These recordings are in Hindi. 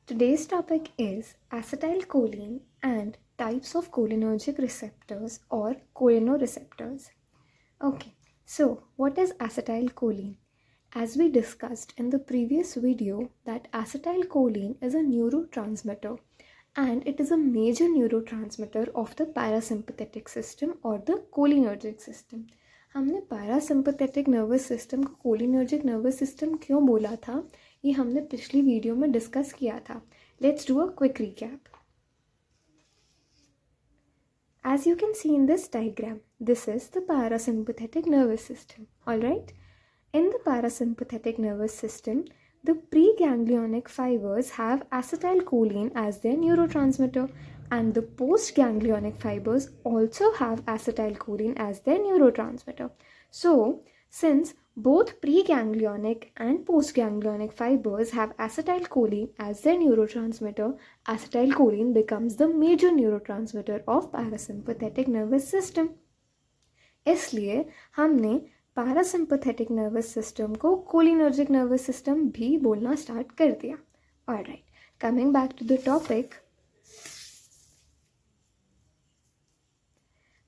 Today's topic is acetylcholine and types of cholinergic receptors or cholinereceptors. Okay, so what is acetylcholine? As we discussed in the previous video that acetylcholine is a neurotransmitter and it is a major neurotransmitter of the parasympathetic system or the cholinergic system. हमने पैरासिम्पथेटिक नर्वस सिस्टम को कोलिनर्जिक नर्वस सिस्टम क्यों बोला था ये हमने पिछली वीडियो में डिस्कस किया था. Let's do a quick recap. As you can see in this diagram, this is the parasympathetic nervous system. Alright? In the parasympathetic nervous system, the preganglionic fibers have acetylcholine as their neurotransmitter, and the postganglionic fibers also have acetylcholine as their neurotransmitter. So, since both preganglionic and postganglionic fibers have acetylcholine as their neurotransmitter, acetylcholine becomes the major neurotransmitter of parasympathetic nervous system. इसलिए हमने पैरासिम्पथेटिक नर्वस सिस्टम को कोलिनर्जिक नर्वस सिस्टम भी बोलना स्टार्ट कर दिया. Alright, coming back to the topic,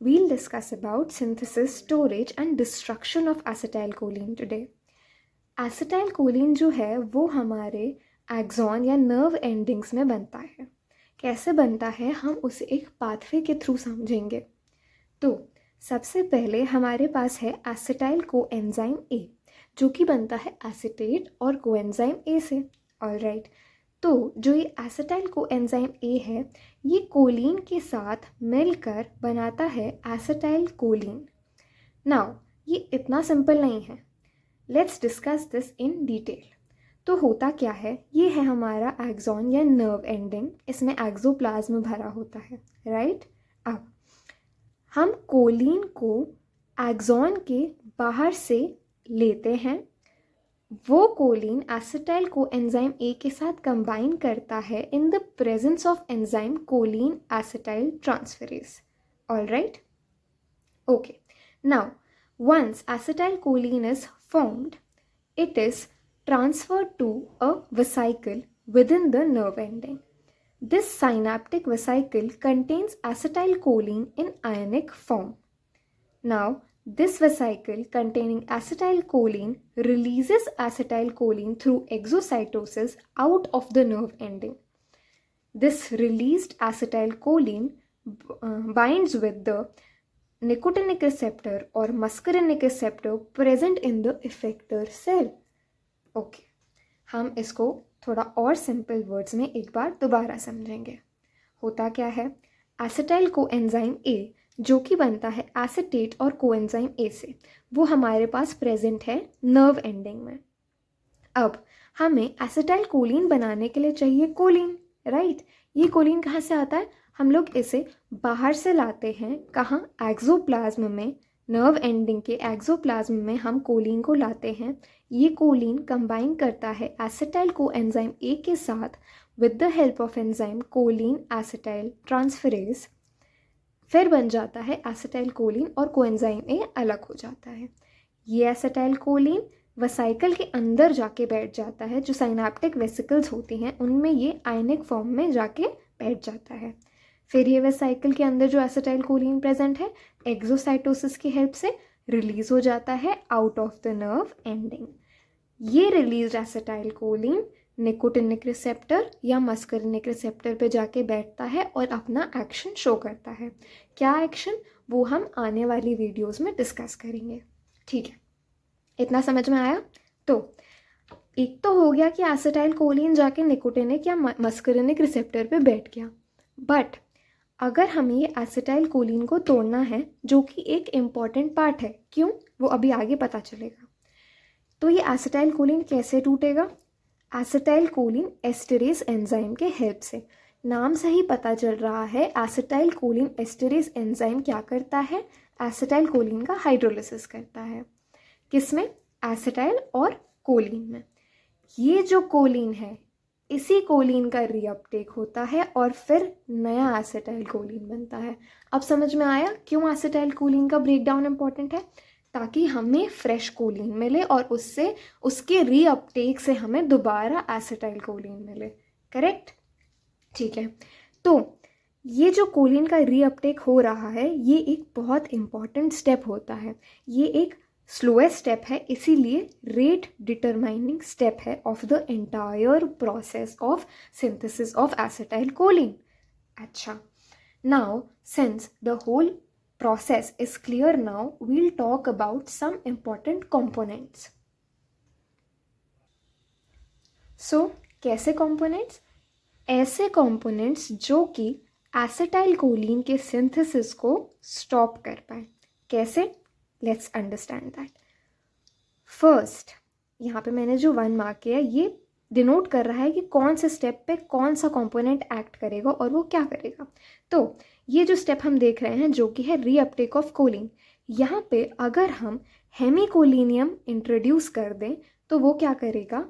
we'll discuss about synthesis, storage and destruction of acetylcholine today. Acetylcholine जो है वो हमारे एक्सॉन या नर्व एंडिंग्स में बनता है. कैसे बनता है हम उसे एक पाथवे के थ्रू समझेंगे. तो सबसे पहले हमारे पास है एसिटाइल कोएंजाइम ए जो कि बनता है एसिटेट और कोएंजाइम ए से. ऑलराइट, तो जो ये एसिटाइल कोएंजाइम ए है ये कोलिन के साथ मिलकर बनाता है एसिटाइल कोलिन. नाउ ये इतना सिंपल नहीं है. Let's discuss this in detail. तो होता क्या है, ये है हमारा एक्सॉन या नर्व एंडिंग. इसमें एक्सोप्लाज्म भरा होता है. राइट, अब हम कोलिन को एक्सॉन के बाहर से लेते हैं. वो कोलिन एसिटाइल कोएंजाइम ए के साथ कंबाइन करता है in the presence of enzyme choline acetyl transferase. Alright, okay. Now once acetylcholine is formed, it is transferred to a vesicle within the nerve ending. This synaptic vesicle contains acetylcholine in ionic form. Now, this vesicle containing acetylcholine releases acetylcholine through exocytosis out of the nerve ending. This released acetylcholine binds with the nicotinic receptor or muscarinic receptor present in the effector cell. Okay, हम इसको थोड़ा और सिंपल वर्ड्स में एक बार दोबारा समझेंगे. होता क्या है, एसिटाइल कोएंजाइम ए जो कि बनता है एसिटेट और कोएंजाइम ए से, वो हमारे पास प्रेजेंट है नर्व एंडिंग में. अब हमें एसिटाइल कोलिन बनाने के लिए चाहिए कोलिन. राइट, ये कोलिन कहाँ से आता है, हम लोग इसे बाहर से लाते हैं. कहाँ, एक्सोप्लाज्म में. नर्व एंडिंग के एक्सोप्लाज्म में हम कोलिन को लाते हैं. ये कोलिन कंबाइन करता है एसिटाइल कोएंजाइम ए के साथ with the help of enzyme choline acetyl transferase. फिर बन जाता है एसिटाइल कोलिन और कोएंजाइम ए अलग हो जाता है. ये एसिटाइल कोलिन वेसिकल के अंदर जाके बैठ जाता है. जो साइनेप्टिक वेसिकल्स होती हैं उनमें ये आयनिक फॉर्म में जाके बैठ जाता है. फिर ये वेसिकल के अंदर जो एसिटाइल कोलिन प्रेजेंट है एक्सोसाइटोसिस की हेल्प से रिलीज हो जाता है out of the nerve ending. ये release acetyl choline nicotinic receptor या मस्करिनिक रिसेप्टर पे जाके बैठता है और अपना एक्शन शो करता है. क्या एक्शन, वो हम आने वाली वीडियोस में डिस्कस करेंगे. ठीक है, इतना समझ में आया. तो एक तो हो गया कि एसिटाइल कोलिन जाके निकोटिनिक या मस्करिनिक रिसेप्टर पे बैठ गया. बट अगर हमें ये एसिटाइल कोलिन को तोड़ना है जो कि एक इम्पॉर्टेंट पार्ट है, क्यों, वो अभी आगे पता चलेगा. तो ये एसिटाइल कोलिन कैसे टूटेगा, एसिटाइल कोलिन एस्टरेज एंजाइम के हेल्प से. नाम से ही पता चल रहा है एसिटाइल कोलिन एस्टरेज एंजाइम क्या करता है, एसिटाइल कोलिन का हाइड्रोलिसिस करता है. किसमें, एसिटाइल और कोलिन में. ये जो कोलिन है इसी कोलिन का रीअपटेक होता है और फिर नया एसिटाइल कोलिन बनता है. अब समझ में आया क्यों एसिटाइल कोलिन का ब्रेकडाउन इंपॉर्टेंट है, ताकि हमें फ्रेश कोलिन मिले और उससे उसके रीअपटेक से हमें दोबारा एसिटाइल कोलिन मिले. करेक्ट? ठीक है, तो ये जो कोलिन का रीअपटेक हो रहा है ये एक बहुत इम्पॉर्टेंट स्टेप होता है, ये एक स्लोएस्ट स्टेप है, इसीलिए रेट डिटरमाइनिंग स्टेप है of the entire process of synthesis of acetyl Colin. अच्छा, now since the whole process is clear now, we'll talk about some important components. So कैसे components? ऐसे components जो कि एसिटाइल कोलिन के सिंथेसिस को स्टॉप कर पाए. कैसे? Let's understand that. फर्स्ट, यहाँ पे मैंने जो 1 मार्क किया ये डिनोट कर रहा है कि कौन से स्टेप पे कौन सा कंपोनेंट एक्ट करेगा और वो क्या करेगा. तो ये जो स्टेप हम देख रहे हैं जो कि है रीअपटेक ऑफ कोलिन, यहाँ पे अगर हम हेमिकोलिनियम इंट्रोड्यूस कर दें तो वो क्या करेगा,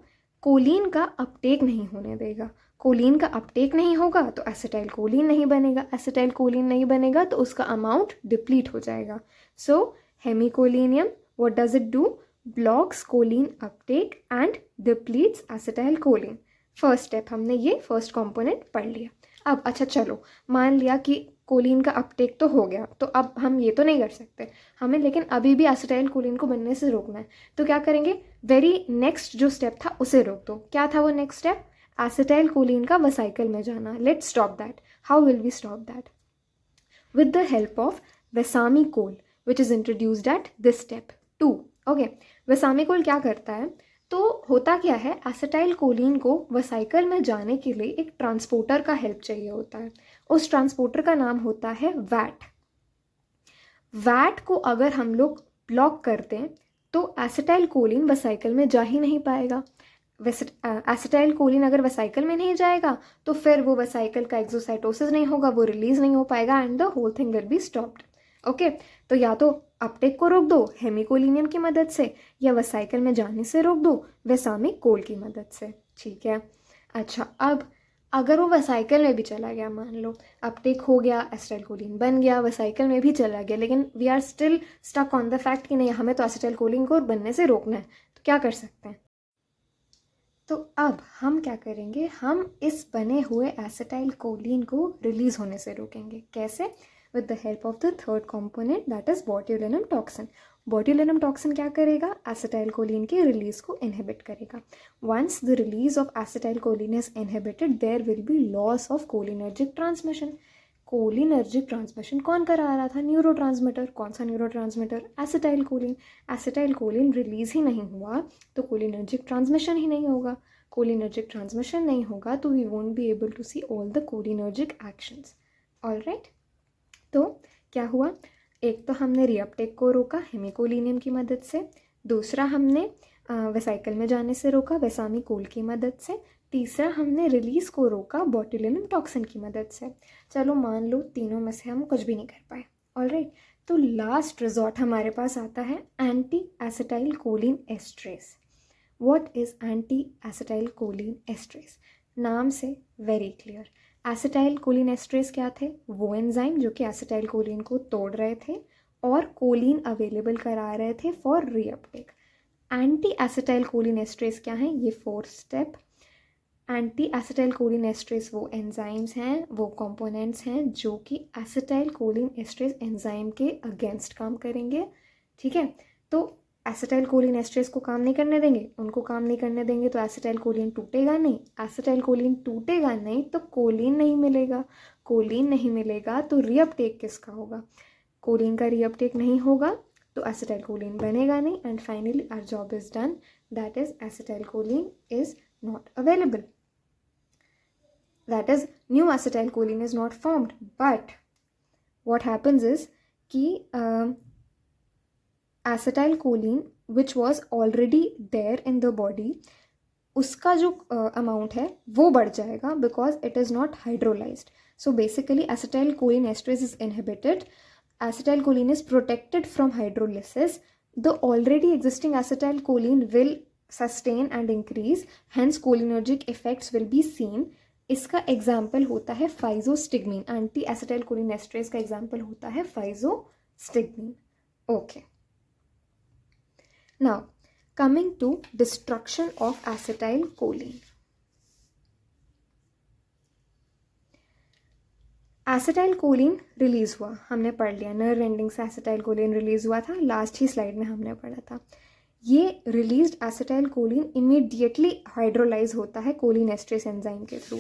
कोलिन का अपटेक नहीं होने देगा. कोलिन का अपटेक नहीं होगा तो एसिटाइल कोलिन नहीं बनेगा, एसिटाइल कोलिन नहीं बनेगा तो उसका अमाउंट डिप्लीट हो जाएगा. So hemicholinium what does it do, blocks choline uptake and depletes acetyl choline. First step हमने ये फर्स्ट कंपोनेंट पढ़ लिया. अब अच्छा चलो, मान लिया कि कोलिन का अपटेक तो हो गया, तो अब हम ये तो नहीं कर सकते हमें, लेकिन अभी भी एसिटाइल कोलिन को बनने से रोकना है. तो क्या करेंगे, वेरी नेक्स्ट जो स्टेप था उसे रोक दो. क्या था वो नेक्स्ट स्टेप, एसिटाइल कोलिन का वेसाइकल में जाना. Let's stop that. How will we stop that, with the help of vesamicol which is introduced at this step 2. Okay, vesamicol क्या करता है, तो होता क्या है, एसिटाइल कोलिन को वेसाइकल में जाने के लिए एक ट्रांसपोर्टर का हेल्प चाहिए होता है. उस ट्रांसपोर्टर का नाम होता है वैट. वैट को अगर हम लोग ब्लॉक कर दें तो एसिटाइल कोलिन वेसाइकल में जा ही नहीं पाएगा. एसिटाइल कोलिन अगर वेसाइकल में नहीं जाएगा तो फिर वो वेसाइकल का एक्सोसाइटोसिस नहीं होगा, वो रिलीज नहीं हो पाएगा and the whole thing will be stopped. Okay, तो या तो अपटेक को रोक दो हेमिकोलिनियम की मदद से, या वेसाइकल में जाने से रोक दो वेसामिकोल की मदद से. ठीक है, अच्छा, अब अगर वो वेसाइकल में भी चला गया, मान लो अपटेक हो गया, एसिटाइल कोलिन बन गया, वेसाइकल में भी चला गया, लेकिन we are still stuck on the fact कि नहीं हमें तो एसिटाइल कोलिन को बनने से रोकना है, तो क्या कर सकते हैं. तो अब हम क्या करेंगे, हम इस बने हुए एसिटाइल कोलिन को रिलीज होने से रोकेंगे. कैसे, with the help of the third component that is botulinum toxin. Botulinum toxin क्या करेगा, एसिटाइल कोलिन के रिलीज को इनहिबिट करेगा. Once the release of acetyl choline is inhibited there will be loss of cholinergic transmission. Cholinergic transmission कौन करा रहा था, न्यूरोट्रांसमीटर. कौन सा neurotransmitter, acetyl choline. Acetyl choline release ही नहीं हुआ तो कोलिनर्जिक ट्रांसमिशन ही नहीं होगा. कोलिनर्जिक ट्रांसमिशन नहीं होगा तो we won't be able to see all the cholinergic actions. Alright, तो क्या हुआ, एक तो हमने रीअपटेक को रोका हेमिकोलिनियम की मदद से, दूसरा हमने वेसाइकल में जाने से रोका वेसामिकोल की मदद से, तीसरा हमने रिलीज को रोका बोट्यूलिनम टॉक्सिन की मदद से. चलो मान लो तीनों में से हम कुछ भी नहीं कर पाए. ऑलराइट, तो लास्ट रिजॉर्ट हमारे पास आता है anti acetyl choline esterase. What is anti acetyl choline esterase, नाम से very clear. Acetyl choline esterase क्या थे, वो एंजाइम जो कि एसिटाइल कोलिन को तोड़ रहे थे और कोलिन अवेलेबल करा रहे थे for reuptake. Anti acetyl choline esterase क्या है, ये 4th step. Anti acetyl choline esterase वो एंजाइम्स हैं, वो कंपोनेंट्स हैं जो कि एसिटाइल कोलिन एस्ट्रेस एंजाइम के अगेंस्ट काम करेंगे. ठीक है, तो एसिटाइल कोलिन एस्ट्रेस को काम नहीं करने देंगे, उनको काम नहीं करने देंगे तो एसिटाइल कोलिन टूटेगा नहीं, एसिटाइल कोलिन टूटेगा नहीं तो कोलिन नहीं मिलेगा, कोलिन नहीं मिलेगा तो रीअपटेक किसका होगा, कोलिन का रीअपटेक नहीं होगा तो एसिटाइल कोलिन बनेगा नहीं, and finally our job is done, that is acetyl choline is not available. That is, new acetylcholine is not formed. But what happens is कि acetylcholine which was already there in the body, उसका जो amount है वो बढ़ जाएगा because it is not hydrolyzed. So basically acetylcholine esterase is inhibited. Acetylcholine is protected from hydrolysis. The already existing acetylcholine will sustain and increase. Hence cholinergic effects will be seen. इसका एग्जाम्पल होता है physostigmine. Anti acetyl choline esterase का एग्जाम्पल होता है physostigmine. Okay, now coming to destruction of acetyl choline. Acetyl choline release हुआ, हमने पढ़ लिया, नर्व एंडिंग से एसिटाइल कोलिन रिलीज हुआ था, लास्ट ही स्लाइड में हमने पढ़ा था। ये released acetyl choline immediately hydrolyse होता है कोलिन एस्ट्रेस एंजाइम के थ्रू।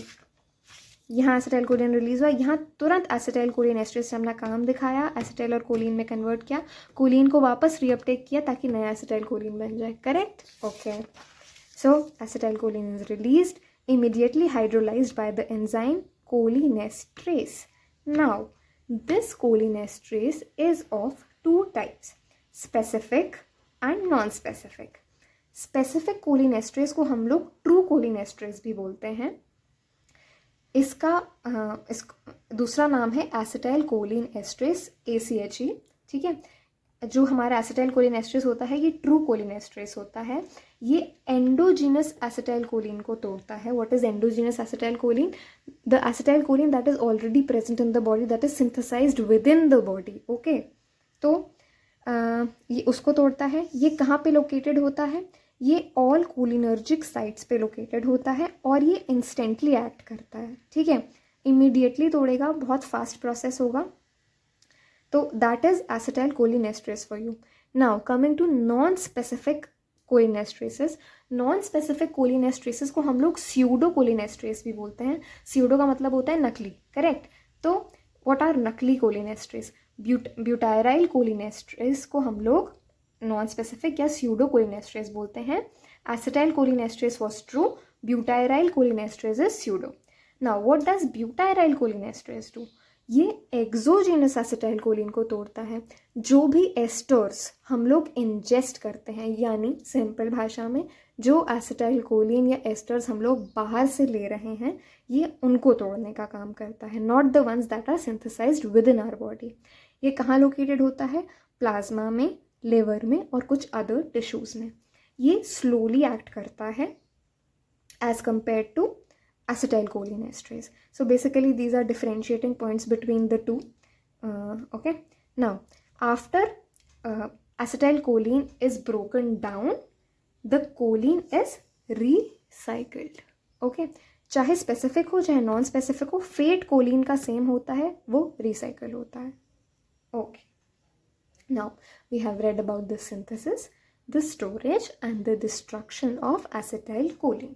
यहाँ एसिटाइल कोलिन रिलीज हुआ, यहाँ तुरंत एसिटाइल कोलिन एस्ट्रेस से अपना काम दिखाया, एसिटाइल और कोलिन में कन्वर्ट किया, कोलिन को वापस रीअपटेक किया ताकि नया एसिटाइल कोलिन बन जाए। Correct? Okay. So acetyl choline is released, immediately hydrolyzed by the enzyme cholinesterase. Now, this cholinesterase is of two types, specific and non-specific. Specific cholinesterase को हम लोग true cholinesterase भी बोलते हैं। इसका दूसरा नाम है एसिटाइल कोलिन एस्ट्रेस, ACHE। ठीक है, जो हमारा एसिटाइल कोलिन एस्ट्रेस होता है ये ट्रू कोलिन एस्ट्रेस होता है। ये एंडोजीनस एसिटाइल कोलिन को तोड़ता है। What is endogenous acetyl choline? The acetyl choline that is already present in the body, that is synthesised within the body. Okay, तो ये उसको तोड़ता है। ये कहाँ पे लोकेटेड होता है? ये ऑल कोलिनर्जिक साइट्स पे लोकेटेड होता है और ये इंस्टेंटली एक्ट करता है। ठीक है, इमीडिएटली तोड़ेगा, बहुत फास्ट प्रोसेस होगा। तो that is acetyl cholinesterase for you. Now coming to non specific cholinesterases. Non specific cholinesterases को हम लोग स्यूडो कोलिनेस्ट्रेस भी बोलते हैं। स्यूडो का मतलब होता है नकली। करेक्ट? तो व्हाट आर नकली कोलिनेस्ट्रेस? ब्यूटायराइल कोलिनेस्ट्रेस को हम लोग नॉन स्पेसिफिक या स्यूडो कोलिनेस्ट्रेस बोलते हैं। Acetyl cholinesterase was true, butyryl cholinesterase is pseudo. Now what does butyryl cholinesterase do? ये एक्सोजीनस एसिटाइल कोलिन को तोड़ता है। जो भी एस्टर्स हम लोग इंजेस्ट करते हैं, यानी सिंपल भाषा में जो एसिटाइल कोलिन या एस्टर्स हम लोग बाहर से ले रहे हैं, ये उनको तोड़ने का काम करता है, not the ones that are synthesised within our body. ये कहाँ लोकेटेड होता है? प्लाज्मा में, लिवर में और कुछ अदर टिश्यूज में। ये स्लोली एक्ट करता है as compared to acetylcholinesterase. So basically these are differentiating points between the two. Okay, now after acetylcholine is broken down, the choline is recycled. Okay, चाहे स्पेसिफिक हो चाहे नॉन स्पेसिफिक हो, फेट कोलिन का सेम होता है, वो रिसाइकल होता है। Okay, now we have read about the synthesis, the storage and the destruction of acetylcholine.